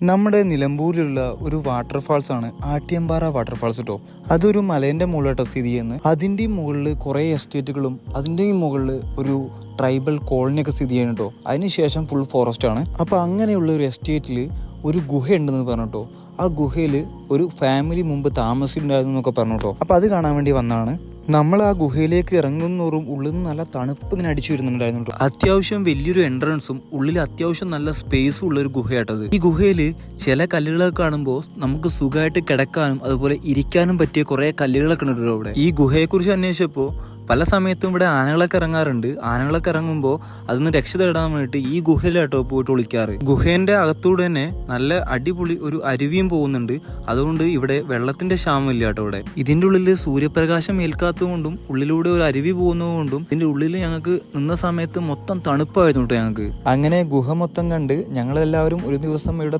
നമ്മുടെ നിലമ്പൂരിലുള്ള ഒരു വാട്ടർഫാൾസ് ആണ് ആട്യമ്പാറ വാട്ടർഫാൾസ് കേട്ടോ. അതൊരു മലേന്റെ മുകളിലാട്ടോ സ്ഥിതി ചെയ്യുന്നത്. അതിന്റെ മുകളിൽ കുറെ എസ്റ്റേറ്റുകളും അതിന്റെയും മുകളിൽ ഒരു ട്രൈബൽ കോളനി ഒക്കെ സ്ഥിതി ചെയ്യുന്നു കേട്ടോ. അതിനുശേഷം ഫുൾ ഫോറസ്റ്റ് ആണ്. അപ്പൊ അങ്ങനെയുള്ള ഒരു എസ്റ്റേറ്റിൽ ഒരു ഗുഹ ഉണ്ടെന്ന് പറഞ്ഞിട്ടോ. ആ ഗുഹയിൽ ഒരു ഫാമിലി മുമ്പ് താമസിച്ചിട്ടുണ്ടായിരുന്നു എന്നൊക്കെ പറഞ്ഞു കേട്ടോ. അപ്പൊ അത് കാണാൻ വേണ്ടി വന്നതാണ്. നമ്മൾ ആ ഗുഹയിലേക്ക് ഇറങ്ങുന്നോറും ഉള്ളിൽ നിന്ന് നല്ല തണുപ്പ് ഇങ്ങനെ അടിച്ചു വരുന്നുണ്ടായിരുന്നു കേട്ടോ. അത്യാവശ്യം വലിയൊരു എൻട്രൻസും ഉള്ളിൽ അത്യാവശ്യം നല്ല സ്പേസും ഉള്ള ഒരു ഗുഹയാട്ടത്. ഈ ഗുഹയിൽ ചില കല്ലുകളൊക്കെ കാണുമ്പോൾ നമുക്ക് സുഖമായിട്ട് കിടക്കാനും അതുപോലെ ഇരിക്കാനും പറ്റിയ കുറെ കല്ലുകളൊക്കെ ഉണ്ട് ഇവിടെ. ഈ ഗുഹയെക്കുറിച്ച് അന്വേഷിച്ചപ്പോൾ പല സമയത്തും ഇവിടെ ആനകളൊക്കെ ഇറങ്ങാറുണ്ട്. ആനകളൊക്കെ ഇറങ്ങുമ്പോൾ അതിന് രക്ഷ തേടാൻ വേണ്ടിയിട്ട് ഈ ഗുഹയിലാട്ടോ പോയിട്ട് ഒളിക്കാറ്. ഗുഹേന്റെ അകത്തൂടെ തന്നെ നല്ല അടിപൊളി ഒരു അരുവിയും പോകുന്നുണ്ട്. അതുകൊണ്ട് ഇവിടെ വെള്ളത്തിന്റെ ക്ഷാമമില്ല കേട്ടോ. ഇവിടെ ഇതിന്റെ ഉള്ളിൽ സൂര്യപ്രകാശം ഏൽക്കാത്തതുകൊണ്ടും ഉള്ളിലൂടെ ഒരു അരുവി പോകുന്നതുകൊണ്ടും ഇതിന്റെ ഉള്ളിൽ ഞങ്ങൾക്ക് നിന്ന സമയത്ത് മൊത്തം തണുപ്പായിരുന്നു കേട്ടോ ഞങ്ങൾക്ക്. അങ്ങനെ ഗുഹ മൊത്തം കണ്ട് ഞങ്ങളെല്ലാവരും ഒരു ദിവസം ഇവിടെ